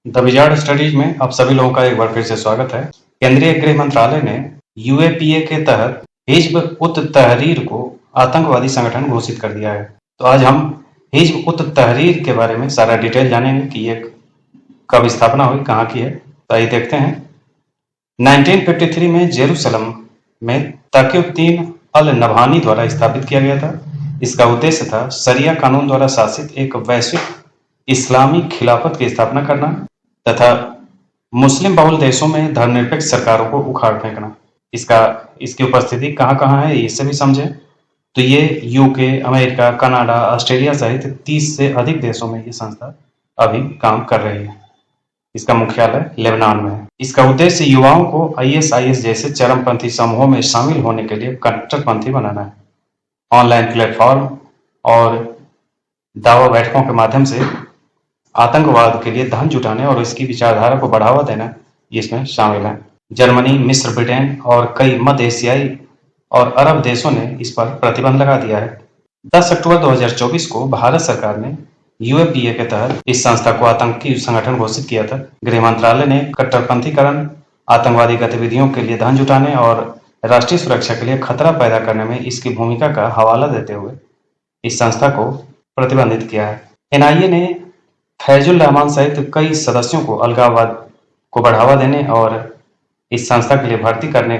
The wizard studies में आप सभी लोगों का एक बार फिर से स्वागत है। केंद्रीय गृह मंत्रालय ने यूएपीए के तहत हिज्ब उत तहरीर को आतंकवादी संगठन घोषित कर दिया है। तो आज हम हिज्ब उत तहरीर के बारे में सारा डिटेल जानेंगे कि ये कब स्थापना हुई, कहाँ की है। तो आइए देखते हैं। 1953 में जेरूसलम में तकीउद्दीन अल नबहानी द्वारा स्थापित किया गया था। इसका उद्देश्य था शरिया कानून द्वारा शासित एक वैश्विक इस्लामी खिलाफत की स्थापना करना तथा मुस्लिम बहुल देशों में धर्मनिरपेक्ष सरकारों को उखाड़ फेंकना। इसकी उपस्थिति कहाँ है इसे भी समझें। तो ये यूके, अमेरिका, कनाडा, ऑस्ट्रेलिया सहित 30 से अधिक देशों में ये संस्था अभी काम कर रही है। इसका मुख्यालय लेबनान में है। इसका उद्देश्य युवाओं को आईएसआईएस जैसे चरमपंथी समूहों में शामिल होने के लिए कट्टरपंथी बनाना है। ऑनलाइन प्लेटफॉर्म और दावा बैठकों के माध्यम से आतंकवाद के लिए धन जुटाने और इसकी विचारधारा को बढ़ावा देना इसमें शामिल है। जर्मनी, मिस्र, ब्रिटेन और कई मध्य एशियाई और अरब देशों ने इस पर प्रतिबंध लगा दिया है। 10 अक्टूबर 2024 को भारत सरकार ने यूएपीए के तहत इस संस्था को आतंकी संगठन घोषित किया था। गृह मंत्रालय ने कट्टरपंथीकरण, आतंकवादी गतिविधियों के लिए धन जुटाने और राष्ट्रीय सुरक्षा के लिए खतरा पैदा करने में इसकी भूमिका का हवाला देते हुए इस संस्था को प्रतिबंधित किया है। एनआईए ने फैजुल रहमान सहित कई सदस्यों को अलगाववाद को बढ़ावा देने और इस संस्था के लिए भर्ती करने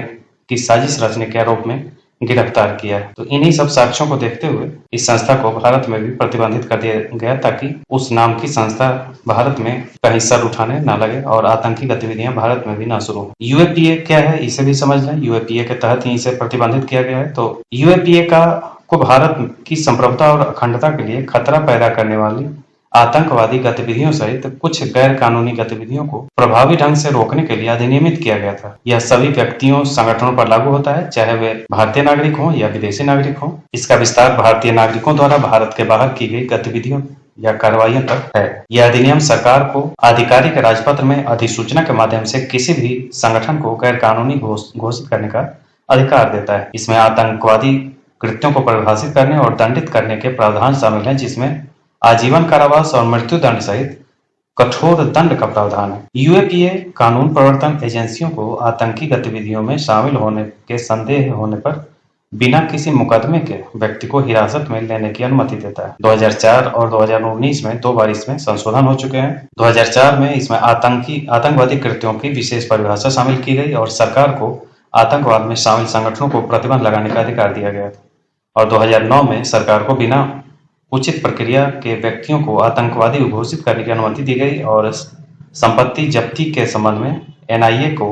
की साजिश रचने के आरोप में गिरफ्तार किया है। तो इन्हीं सब साक्ष्यों को देखते हुए इस संस्था को भारत में भी प्रतिबंधित कर दिया गया ताकि उस नाम की संस्था भारत में कहीं सर उठाने ना लगे और आतंकी गतिविधियां भारत में भी ना शुरू हो। यूएपीए क्या है इसे भी समझ लें। यूएपीए के तहत ही इसे प्रतिबंधित किया गया है। तो यूएपीए को भारत की संप्रभुता और अखंडता के लिए खतरा पैदा करने वाली आतंकवादी गतिविधियों सहित कुछ गैर कानूनी गतिविधियों को प्रभावी ढंग से रोकने के लिए अधिनियमित किया गया था। यह सभी व्यक्तियों, संगठनों पर लागू होता है, चाहे वे भारतीय नागरिक हों या विदेशी नागरिक हों। इसका विस्तार भारतीय नागरिकों द्वारा भारत के बाहर की गई गतिविधियों या कार्रवाइयों तक है। यह अधिनियम सरकार को आधिकारिक राजपत्र में अधिसूचना के माध्यम से किसी भी संगठन को गैर कानूनी घोषित करने का अधिकार देता है। इसमें आतंकवादी कृत्यों को परिभाषित करने और दंडित करने के प्रावधान शामिल हैं, जिसमें आजीवन कारावास और मृत्यु दंड सहित कठोर दंड का प्रावधान है। यूएपीए कानून प्रवर्तन एजेंसियों को आतंकी गतिविधियों में शामिल होने के संदेह होने पर बिना किसी मुकदमे के व्यक्ति को हिरासत में लेने की अनुमति देता है। 2004 और 2019 में 2 बार इसमें संशोधन हो चुके हैं। 2004 में इसमें आतंकवादी कृत्यों की विशेष परिभाषा शामिल की गई और सरकार को आतंकवाद में शामिल संगठनों को प्रतिबंध लगाने का अधिकार दिया गया था। और 2009 में सरकार को बिना उचित प्रक्रिया के व्यक्तियों को आतंकवादी घोषित करने की अनुमति दी गई और संपत्ति जब्ती के संबंध में एनआईए को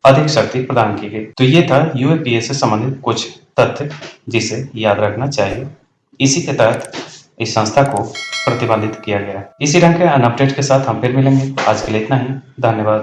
अधिक शक्ति प्रदान की गई। तो ये था यूएपीए से संबंधित कुछ तथ्य जिसे याद रखना चाहिए। इसी के तहत इस संस्था को प्रतिबंधित किया गया है। इसी रंग के अन अपडेट के साथ हम फिर मिलेंगे। आज के लिए इतना ही। धन्यवाद।